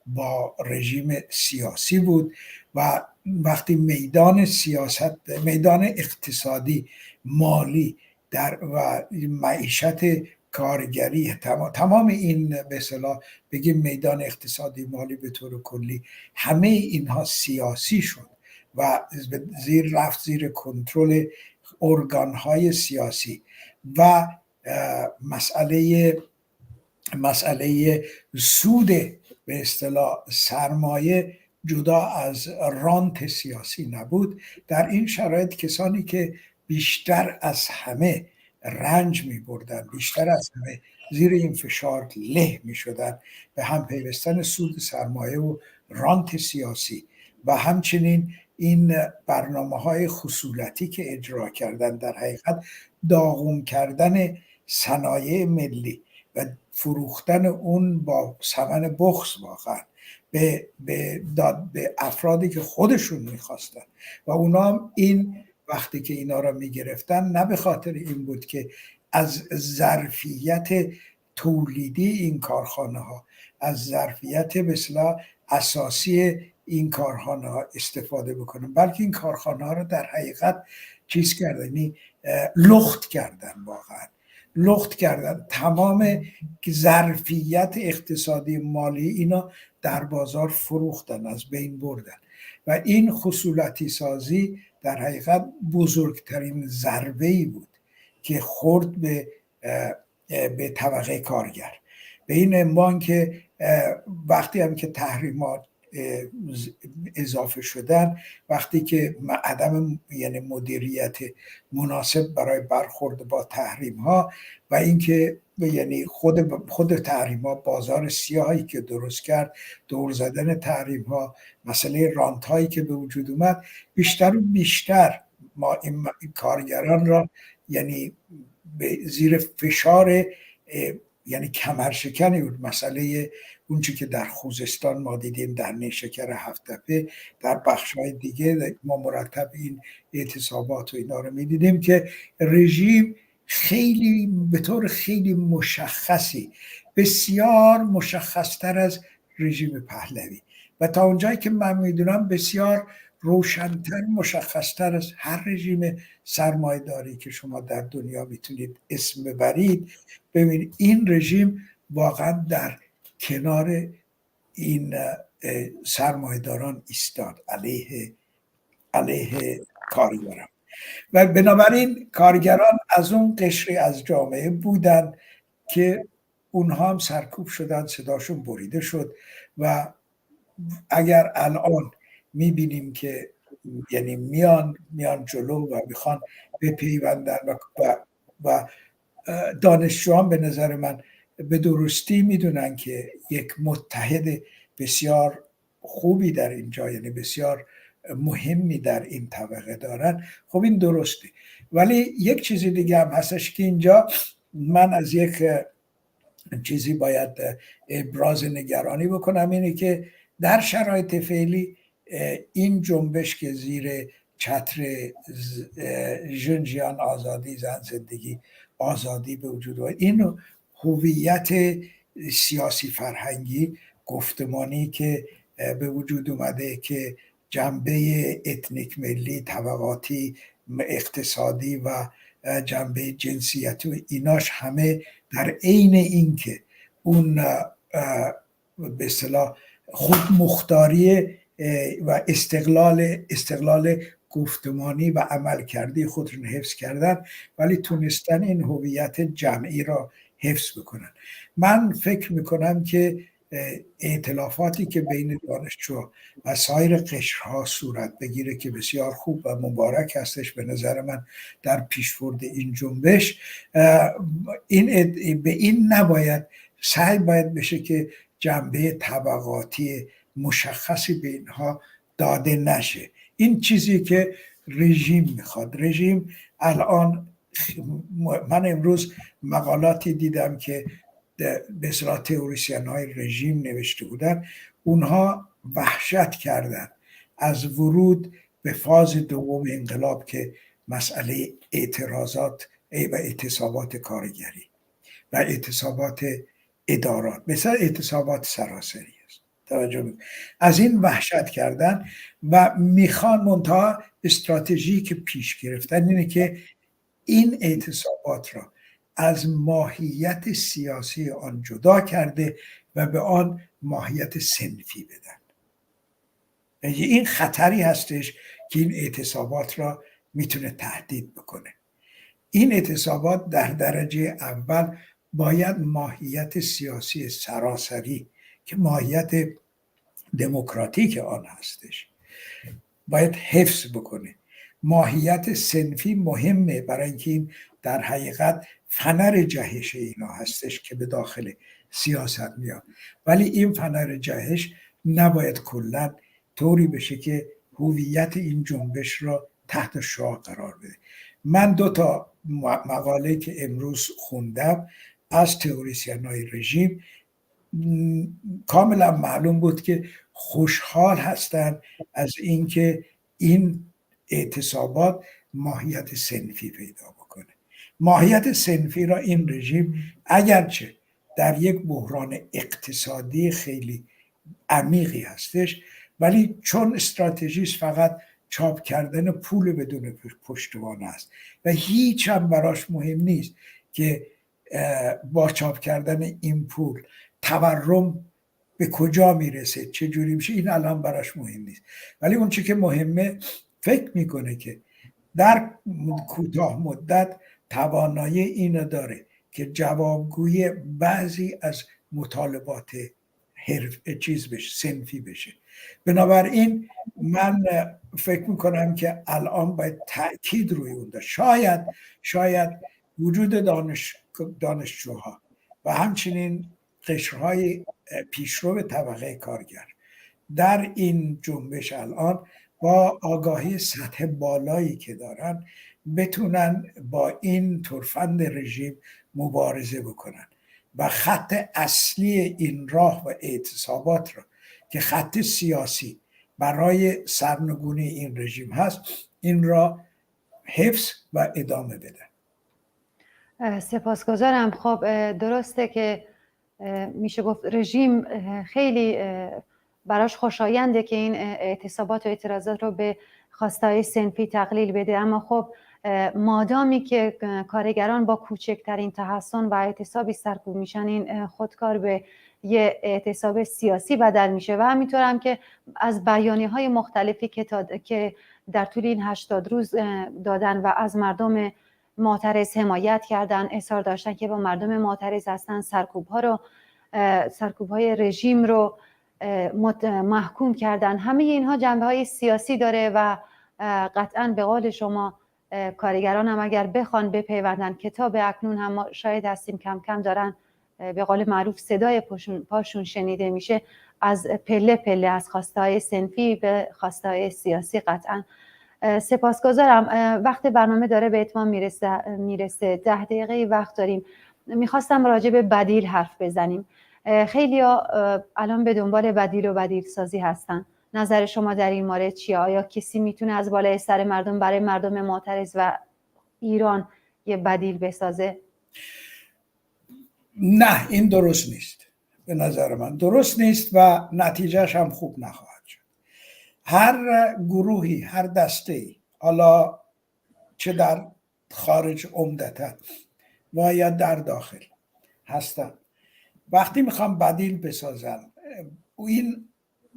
با رژیم سیاسی بود و وقتی میدان سیاست، میدان اقتصادی، مالی و معیشت کارگری، تمام این به اصطلاح بگیم میدان اقتصادی مالی به طور کلی همه اینها سیاسی شد و رفت زیر کنترل ارگانهای سیاسی و مسئله سود به اصطلاح سرمایه جدا از رانت سیاسی نبود. در این شرایط کسانی که بیشتر از همه رنج می بردن، بیشتر از همه زیر این فشار له می شدن به هم پیوستن سود سرمایه و رانت سیاسی و همچنین این برنامه‌های خصولتی که اجرا کردن، در حقیقت داغون کردن صنایع ملی و فروختن اون با ثمن بخس واقعا به افرادی که خودشون میخواستن و اونا هم این وقتی که اینا را میگرفتن نه به خاطر این بود که از ظرفیت تولیدی این کارخانه ها، از ظرفیت به اصطلاح اساسی این کارخانه ها استفاده بکنن، بلکه این کارخانه ها رو در حقیقت چیز کردن، یعنی لخت کردن، واقعا لخت کردن، تمام ظرفیت اقتصادی مالی اینا در بازار فروختن، از بین بردن و این خصولتی سازی در حقیقت بزرگترین ضربه‌ای بود که خورد به طبقه کارگر، به این عنوان که وقتی هم که تحریمات اضافه شدن، وقتی که عدم یعنی مدیریت مناسب برای برخورد با تحریم ها و اینکه یعنی خود تحریم ها، بازار سیاهی که درست کرد، دور زدن تحریم ها، مسئله رانت هایی که به وجود اومد، بیشتر و بیشتر ما این کارگران را یعنی به زیر فشار یعنی کمرشکنی بود. مسئله اونچه که در خوزستان ما دیدیم، در نیشکر هفت‌تپه، در بخش‌های دیگه ما مرتب این اعتصابات و اینا رو می‌دیدیم که رژیم خیلی به طور خیلی مشخصی، بسیار مشخص‌تر از رژیم پهلوی و تا اونجایی که من میدونم بسیار روشن‌تر، مشخص‌تر از هر رژیم سرمایه‌داری که شما در دنیا میتونید اسم ببرید. ببینید این رژیم واقعا در کنار این سرمایه‌داران ایستاد، علیه کارگران و بنابراین کارگران از اون قشری از جامعه بودن که اونها هم سرکوب شدن، صداشون بریده شد و اگر الان میبینیم که یعنی میان جلو و میخوان بپیوندن و دانشجویان به نظر من به درستی میدونن که یک متحد بسیار خوبی در اینجا، یعنی بسیار مهمی در این طبقه دارن، خب این درسته. ولی یک چیزی دیگه هم هستش که اینجا من از یک چیزی باید ابراز نگرانی بکنم، اینه که در شرایط فعلی این جنبش که زیر چتر ژنجیان آزادی، زن زندگی آزادی به وجود آمد، این هویت سیاسی فرهنگی گفتمانی که به وجود اومده که جنبه اتنیک ملی، طبقاتی، اقتصادی و جنبه جنسیتی و ایناش همه در عین این که اون به اصطلاح خودمختاری و استقلال گفتمانی و عملکردی خودشون حفظ کردن، ولی تونستن این هویت جمعی را حفظ بکنن. من فکر میکنم که ائتلافاتی که بین دانشجو و سایر قشرها صورت بگیره که بسیار خوب و مبارک هستش به نظر من در پیشبرد این جنبش، به این نباید سعی باید بشه که جنبه طبقاتی مشخصی به اینها داده نشه. این چیزی که رژیم میخواد. رژیم الان، من امروز مقالاتی دیدم که به اصطلاح تئوریسین های رژیم نوشته بودن، اونها وحشت کردن از ورود به فاز دوم انقلاب که مسئله اعتراضات و اعتصابات کارگری و اعتصابات ادارات، مثل اعتصابات سراسری است، توجه از این وحشت کردن و میخوان منتها استراتژی که پیش گرفتن اینه که این اعتصابات را از ماهیت سیاسی آن جدا کرده و به آن ماهیت صنفی بدن. این خطری هستش که این اعتصابات را میتونه تهدید بکنه. این اعتصابات در درجه اول باید ماهیت سیاسی سراسری که ماهیت دموکراتیک آن هستش باید حفظ بکنه. ماهیت صنفی مهمه برای اینکه این در حقیقت فنر جهش اینا هستش که به داخل سیاست میاد، ولی این فنر جهش نباید کلا طوری بشه که هویت این جنبش را تحت شعاع قرار بده. من 2 مقاله که امروز خوندم از تئوریسین‌های رژیم کاملا معلوم بود که خوشحال هستند از اینکه این اعتصابات ماهیت صنفی پیدا بکنه. ماهیت صنفی را این رژیم اگرچه در یک بحران اقتصادی خیلی عمیقی هستش، ولی چون استراتژیش فقط چاپ کردن پول بدون پشتوانه است و هیچ هم براش مهم نیست که با چاپ کردن این پول تورم به کجا میرسه، چه جوری میشه، این الان براش مهم نیست. ولی اون چی که مهمه، فکر میکنه که در کوتاه مدت توانایی اینو داره که جوابگوی بعضی از مطالبات صنفی بشه. بنابراین من فکر میکنم که الان باید تأکید روی اون داشت. شاید وجود دانشجوها و همچنین قشرهای پیشرو طبقه کارگر در این جنبش الان با آگاهی سطح بالایی که دارن بتونن با این ترفند رژیم مبارزه بکنن و خط اصلی این راه و اعتصابات را که خط سیاسی برای سرنگونی این رژیم هست، این را حفظ و ادامه بدن. سپاسگزارم. خب درسته که میشه گفت رژیم خیلی براش خوشاینده که این اعتصابات و اعتراضات رو به خواستهای صنفی تقلیل بده، اما خب مادامی که کارگران با کوچکترین تحسن و اعتصابی سرکوب میشن، این خودکار به یه اعتصاب سیاسی بدل میشه. و همینطورم که از بیانیه‌های مختلفی که در طول این 80 روز دادن و از مردم معترض حمایت کردن، اصرار داشتن که با مردم معترض هستن، سرکوب‌های رژیم رو محکوم کردن. همه اینها جنبه‌های سیاسی داره و قطعاً به قول شما کارگران هم اگر بخوان بپیوندن، کتاب اکنون هم شاید هستیم کم کم دارن به قول معروف صدای پاشون شنیده میشه، از پله پله، از خواستهای صنفی به خواستهای سیاسی. قطعا سپاسگزارم. وقت برنامه داره به اتمام میرسه. 10 دقیقه وقت داریم. میخواستم راجع به بدیل حرف بزنیم. خیلی الان به دنبال بدیل و بدیل سازی هستن. نظر شما در این مورد چیه؟ آیا کسی میتونه از بالای سر مردم برای مردم معترض و ایران یه بدیل بسازه؟ نه، این درست نیست. به نظر من درست نیست و نتیجهش هم خوب نخواهد شد. هر گروهی، هر دسته‌ای، حالا چه در خارج عمدتا و یا در داخل هستن، وقتی میخوام بدیل بسازن،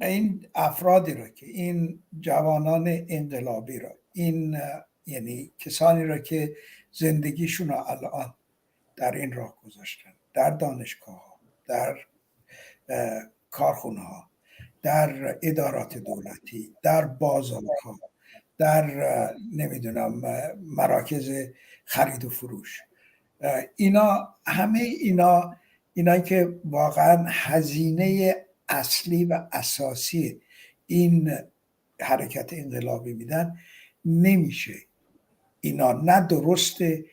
این افرادی را که این جوانان انقلابی را، این یعنی کسانی را که زندگیشون را الان در این راه گذاشتن، در دانشگاه ها، در کارخونه ها، در ادارات دولتی، در بازارها، در نمیدونم مراکز خرید و فروش، همه اینایی که واقعا هزینه اصلی و اساسی این حرکت انقلابی میدن، نمیشه اینا نه درسته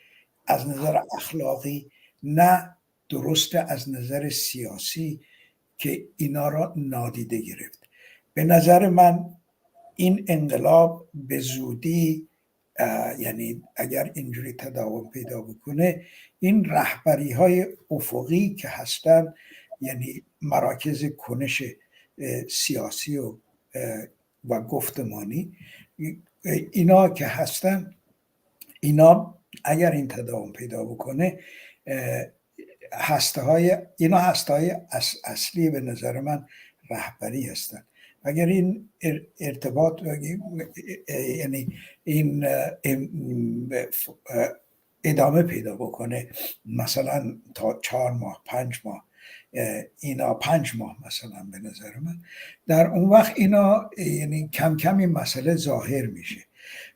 از نظر اخلاقی، نه درسته از نظر سیاسی که اینا را نادیده گرفت. به نظر من این انقلاب به زودی، یعنی اگر اینجوری تداوم پیدا بکنه، این رهبری های افقی که هستن، یعنی مراکز کنش سیاسی و گفتمانی، اینا که هستن، اینا اگر این تداوم پیدا بکنه، اینا هسته های اصلی به نظر من رهبری هستن. اگر این ارتباط، یعنی این ادامه پیدا بکنه، مثلا تا 4 ماه 5 ماه، اینا 5 ماه مثلا، به نظر من در اون وقت اینا یعنی کم کم این مسئله ظاهر میشه.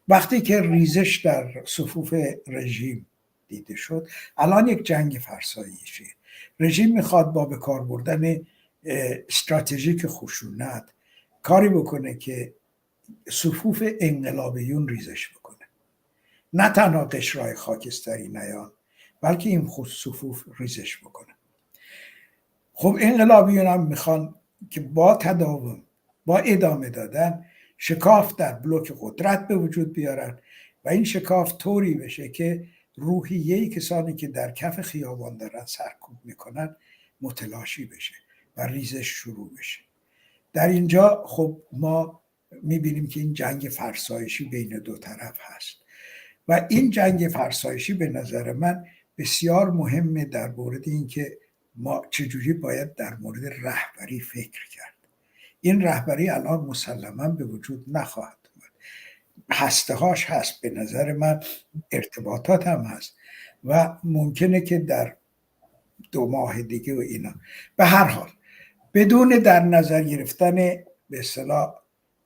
وقتی که ریزش در صفوف رژیم دیده شد، الان یک جنگ فرسایشی، رژیم میخواد با به کار بردن استراتژیک خشونت کاری بکنه که صفوف انقلابیون ریزش بکنه، نه تنها قشرهای خاکستری نیان، بلکه این خود صفوف ریزش بکنه. خب انقلابیون هم میخوان که با تداوم، با ادامه دادن، شکاف در بلوک قدرت به وجود بیارن و این شکاف طوری بشه که روحیه کسانی که در کف خیابان دارن سرکوب میکنن متلاشی بشه و ریزش شروع بشه. در اینجا خب ما میبینیم که این جنگ فرسایشی بین دو طرف هست و این جنگ فرسایشی به نظر من بسیار مهمه در مورد این که ما چجوری باید در مورد رهبری فکر کرد. این رهبری الان مسلما به وجود نخواهد اومد. هسته هاش هست، به نظر من ارتباطات هم هست و ممکنه که در 2 ماه دیگه و اینا، به هر حال بدون در نظر گرفتن به اصطلاح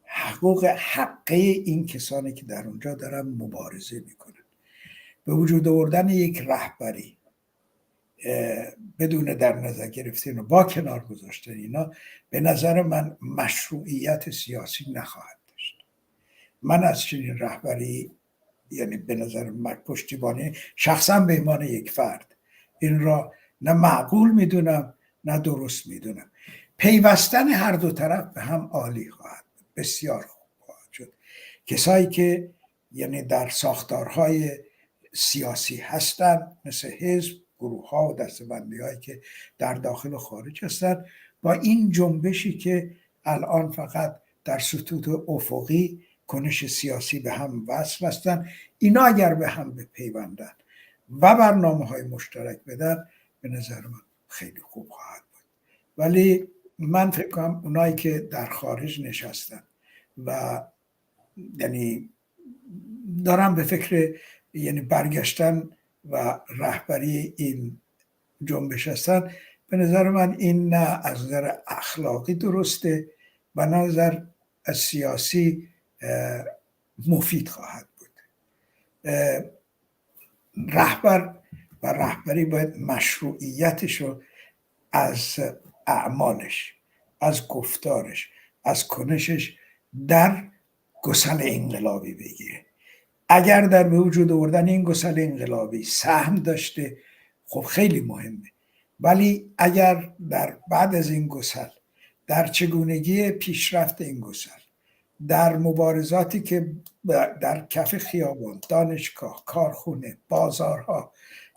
حقوق حقه این کسانی که در اونجا دارن مبارزه میکنن، به وجود آوردن یک رهبری بدون در نظر گرفتن و با کنار گذاشتن اینا، به نظر من مشروعیت سیاسی نخواهد داشت. من از چنین رهبری، یعنی به نظر من پشتیبانی شخصا به عنوان یک فرد، این را نه معقول میدونم نه درست میدونم. پیوستن هر دو طرف به هم عالی خواهد بود، بسیار خوب خواهد شد. کسایی که یعنی در ساختارهای سیاسی هستن، مثل حزب، گروه ها و دستبندی هایی که در داخل و خارج هستن، با این جنبشی که الان فقط در سطوح افقی کنش سیاسی به هم وصل هستن، اینا اگر به هم بپیوندن و برنامه های مشترک بدن، به نظر من خیلی خوب خواهد بود. ولی من فکر کنم اونایی که در خارج نشستن و یعنی دارن به فکر یعنی برگشتن و رهبری این جنبش هستن، به نظر من این نه از نظر اخلاقی درسته و نه از نظر سیاسی مفید خواهد بود. رهبر و رهبری باید مشروعیتش رو از اعمالش، از گفتارش، از کنشش در گسل انقلابی بگیره. اگر در به وجود آوردن این گسل انقلابی سهم داشته، خب خیلی مهمه. ولی اگر در بعد از این گسل، در چگونگی پیشرفت این گسل، در مبارزاتی که در کف خیابان، دانشگاه، کارخونه، بازارها،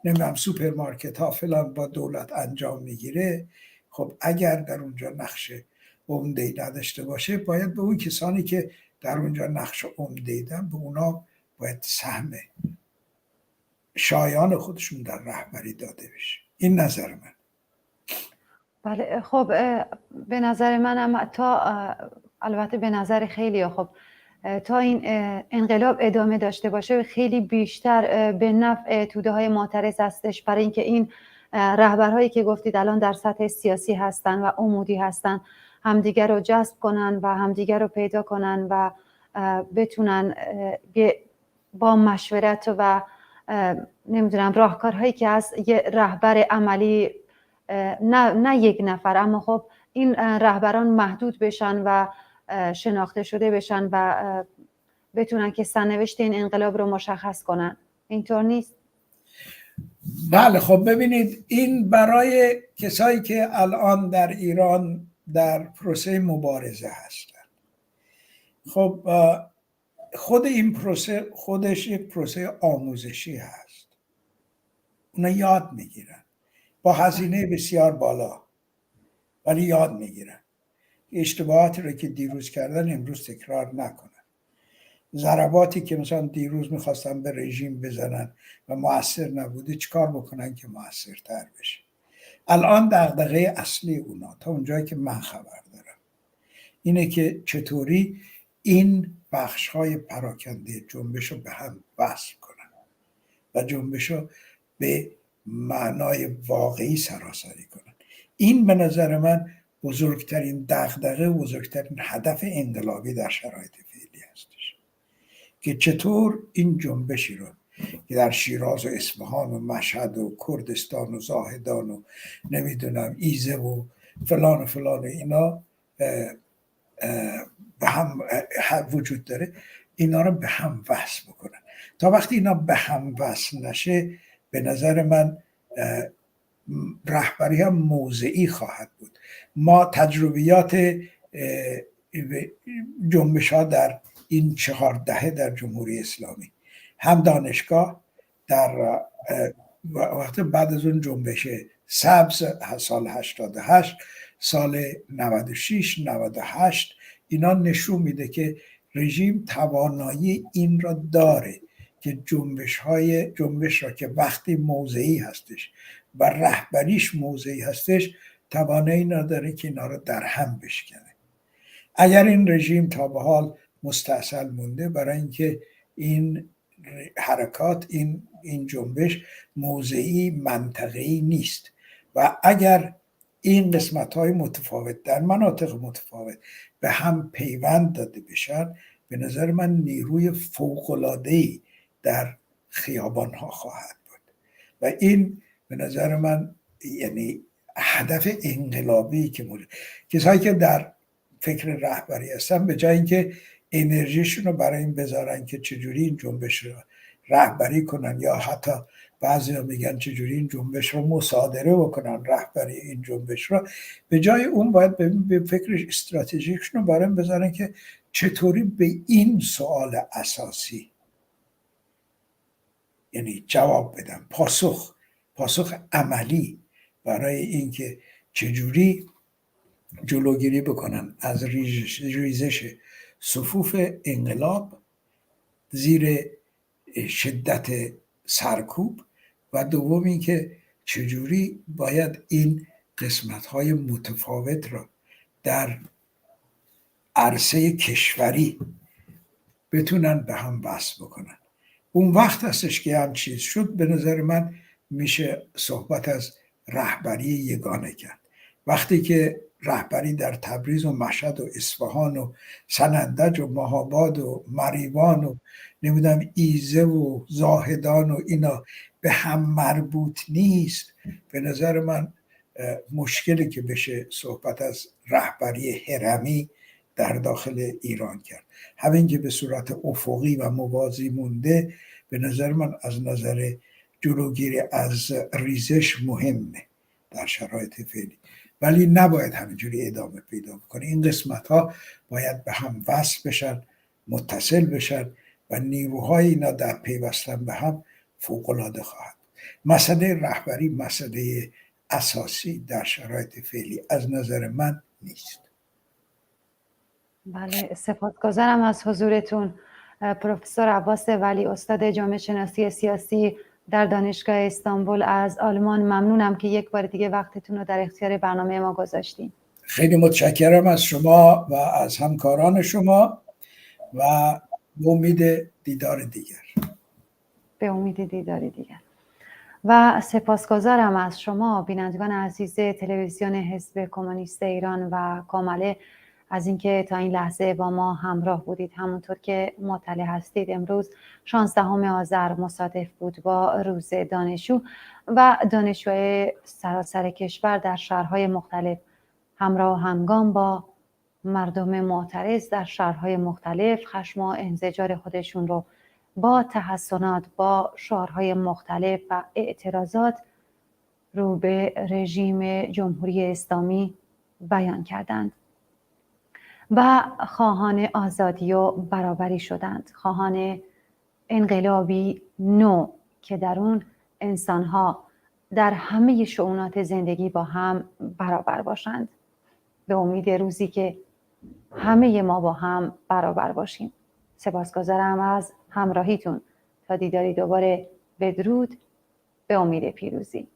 نمیدونم سوپرمارکت ها فلان با دولت انجام میگیره، خب اگر در اونجا نقش عمده‌ای نداشته باشه، باید به اون کسانی که در اونجا نقش عمده‌ای دارن، به اونا باید سهم شایان خودشون در رهبری داده بشه. این نظر من. بله، خب به نظر منم البته به نظر خیلی خب تا این انقلاب ادامه داشته باشه خیلی بیشتر به نفع توده های معترض هستش، برای اینکه این رهبرهایی که گفتید الان در سطح سیاسی هستن و عمودی هستن همدیگر رو جذب کنن و همدیگر رو پیدا کنن و بتونن با مشورت و نمیدونم راهکارهایی که از یه رهبر عملی نه یک نفر، اما خب این رهبران محدود بشن و شناخته شده بشن و بتونن که سرنوشت این انقلاب رو مشخص کنن. اینطور نیست؟ بله، خب ببینید، این برای کسایی که الان در ایران در پروسه مبارزه هستن. خب خود این پروسه خودش یک پروسه آموزشی هست. اونا یاد میگیرن با هزینه بسیار بالا، ولی یاد میگیرن. اشتباهاتی رو که دیروز کردن امروز تکرار نکنن. ضرباتی که مثلا دیروز میخواستن به رژیم بزنن و مؤثر نبوده، چیکار بکنن که مؤثرتر بشه. الان دغدغه اصلی اونا تا اونجایی که من خبر دارم اینه که چطوری این بخش‌های پراکنده جنبش رو به هم وصل کنن و جنبش رو به معنای واقعی سراسری کنن. این به نظر من بزرگترین دغدغه، بزرگترین هدف انقلابی در شرایط فعلی هستش، که چطور این جنبشی رو که در شیراز و اصفهان و مشهد و کردستان و زاهدان و نمیدونم ایزه و فلان و فلان اینا به هم وجود داره، اینا رو به هم وصل بکنن. تا وقتی اینا به هم وصل نشه، به نظر من رهبری هم موضعی خواهد بود. ما تجربیات جنبش ها در این 4 دهه در جمهوری اسلامی، هم دانشگاه در وقت بعد از اون جنبش سبز سال 88، سال 96 98، اینا نشون میده که رژیم توانایی این را داره که جنبش را که وقتی موضعی هستش و رهبریش موضعی هستش، توانایی نداره که اینا را در هم بشکنه. اگر این رژیم تا به حال مستاصل مونده، برای اینکه این حرکات، این جنبش موضعی منطقه‌ای نیست و اگر این قسمت‌های متفاوت در مناطق متفاوت به هم پیوند داده بشن، به نظر من نیروی فوق‌العاده‌ای در خیابان‌ها خواهد بود و این به نظر من یعنی هدف انقلابی که کسایی که در فکر رهبری هستن، به جای اینکه انرژیشون رو برای این بذارن که چجوری این جنبش رو رهبری کنن، یا حتی بعضی ها میگن چجوری این جنبش رو مصادره بکنن، رهبری این جنبش رو، به جای اون باید به فکر استراتژیکشون رو برای این بذارن که چطوری به این سوال اساسی یعنی جواب بدن، پاسخ عملی برای اینکه چجوری جلوگیری بکنن از ریزش صفوف انقلاب زیر شدت سرکوب، و دوم اینکه چجوری باید این قسمت‌های متفاوت را در عرصه کشوری بتونن به هم وصل بکنن. اون وقت هستش که هم چیز شد. به نظر من میشه صحبت از رهبری یگانه کرد. وقتی که رهبری در تبریز و مشهد و اصفهان و سنندج و مهاباد و مریوان و نمیدونم ایزه و زاهدان و اینا به هم مربوط نیست، به نظر من مشکلی که بشه صحبت از رهبری هرمی در داخل ایران کرد. همین که به صورت افقی و موازی مونده به نظر من از نظر جلوگیری از ریزش مهمه در شرایط فعلی، ولی نباید همینجوری ادامه پیدا کنه. این قسمت ها باید به هم وصل بشن، متصل بشن و نیروهای اینا در پیوستن به هم فوق‌العاده خواهد. مسئله رهبری مسئله اساسی در شرایط فعلی از نظر من نیست. بله، سپاسگزارم از حضورتون پروفسور عباس ولی، استاد جامعه شناسی سیاسی در دانشگاه استانبول از آلمان. ممنونم که یک بار دیگه وقتتون رو در اختیار برنامه ما گذاشتین. خیلی متشکرم از شما و از همکاران شما و به امید دیدار دیگر. به امید دیدار دیگر. و سپاسگزارم از شما بینندگان عزیز تلویزیون حزب کمونیست ایران و کامله از اینکه تا این لحظه با ما همراه بودید. همونطور که مطلع هستید امروز 16 آذر مصادف بود با روز دانشجو و دانشجوهای سراسر کشور در شهرهای مختلف همراه و همگام با مردم معترض در شهرهای مختلف خشم و انزجار خودشون رو با تحسنات، با شعارهای مختلف و اعتراضات رو به رژیم جمهوری اسلامی بیان کردند و خواهان آزادی و برابری شدند، خواهان انقلابی نو که در اون انسانها در همه شئونات زندگی با هم برابر باشند، به امید روزی که همه ما با هم برابر باشیم. سپاسگزارم از همراهیتون. تا دیداری دوباره، بدرود، به امید پیروزی.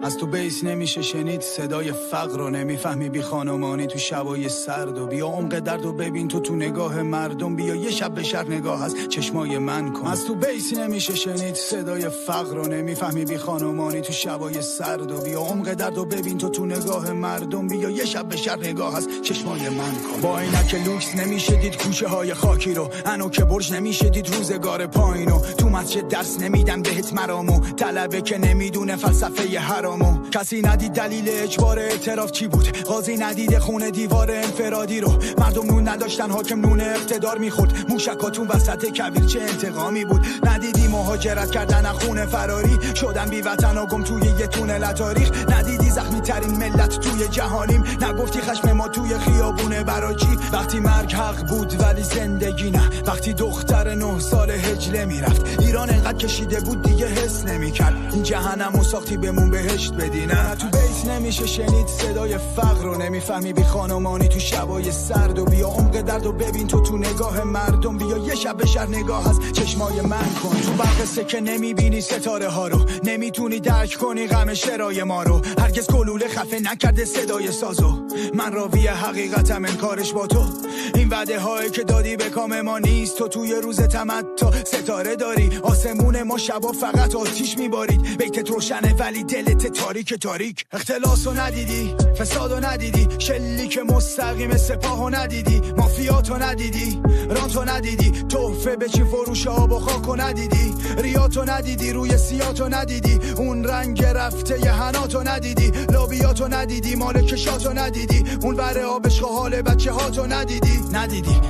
از تو بیس نمیشه شنید صدای فقر رو، نمیفهمی بی خانمانی تو شبای سرد و بیا عمق درد و ببین تو نگاه مردم، بیا یه شب به شهر نگاه از چشمای من کن. از تو بیس نمیشه شنید صدای فقر رو، نمیفهمی بی خانمانی تو شبای سرد و بیا عمق درد و ببین تو نگاه مردم، بیا یه شب به شهر نگاه از چشمای من کن. با عینک لوکس نمیشه دید کوچه های خاکی رو، انوک برج نمیشه دید روزگار پایینو، تو مسجد درس نمیدن بهت مرامو، طلبه که نمیدونه فلسفه حرامو، کسی ندید دلیل اجبار اعتراف چی بود، قاضی ندید خونه دیوار انفرادی رو، مردم نون نداشتن حاکم نون اقتدار میخورد، موشکاتون وسط کبیر چه انتقامی بود، ندیدی مهاجرت کردن از خونه فراری شدن بی وطن و گم توی یه تونل تاریخ، ندیدی زخمی ترین ملت توی جهانیم، نگفتی خشم ما توی خیابونه براچی، وقتی مرگ حق بود ولی زندگی نه، وقتی دختر 9 سال هجله میرفت ایران انقدر کشیده بود دیگه حس نمیکرد، این جهنمو ساختی بمون بهشت بدی نه. تو بیت نمیشه شنید صدای فقر رو، نمیفهمی بی خانمانی تو شبای سرد و بیا عمق درد و ببین تو نگاه مردم، بیا یه شب به شهر نگاه از چشمای من کن. تو برق سکه نمیبینی ستاره ها رو، نمیتونی درک کنی غم شرای ما رو، هرگز گلوله خفه نکرده صدای سازو، من راوی حقیقتم انکارش با تو، این وعده هایی که دادی به کام ما نیست، تو توی روز تمتع ستاره داری، آسمون ما شبا فقط آتیش میبارید، بیتت روشنه ولی دلت تاریک تاریک، اختلاسو ندیدی، فسادو ندیدی، شلیک مستقیم سپاهو ندیدی، مافیاتو ندیدی، رانتو ندیدی، تحفه به چی فروش آب و خاکو ندیدی، ریاتو ندیدی، روی سیاتو ندیدی، اون رنگ رفته ی حناتو ندیدی، لابیاتو ندیدی، مالکشاتو ندیدی، اون ور آبش حال بچه هاتو ندیدی،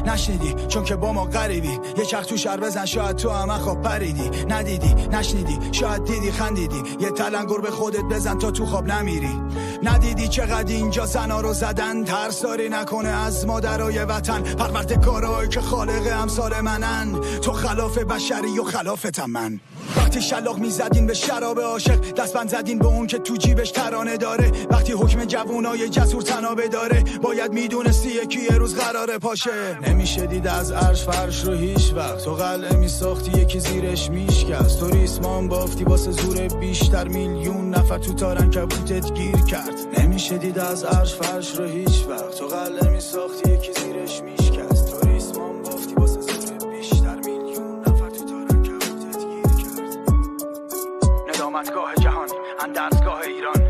نشنیدی چون که با ما غریبی، یه چرخ تو شهر بزن شاید تو هم خواب پریدی، ندیدی نشنیدی شاید دیدی خندیدی، یه تلنگر به خودت بزن تا تو خواب نمیری، ندیدی چقدر اینجا زنا رو زدن، ترساری نکنه از مادرای وطن، پروردگارایی که خالق امثال منن، تو خلاف بشری و خلافتم من، وقتی شلاق میزدین به شراب عاشق، دستبند زدین به اون که تو جیبش ترانه داره، وقتی حکم جوونای جسور تنابه داره، باید میدونستی یکی یه روز قراره پاشه، نمیشه دید از عرش فرش رو هیچ وقت، تو قلعه میساختی یکی زیرش میشکست، تو ریسمان بافتی واسه زور بیشتر، میلیون نفر تو تارن کبوتت گیر کرد، نمیشه دید از عرش فرش رو هیچ وقت، تو قلعه میساختی یکی زیرش میشکست، تو ریسمان بافتی واسه زور بیشتر، میلیون نفر تو تارن کبوتت اندامزگاه جهان اندرزگاه ایران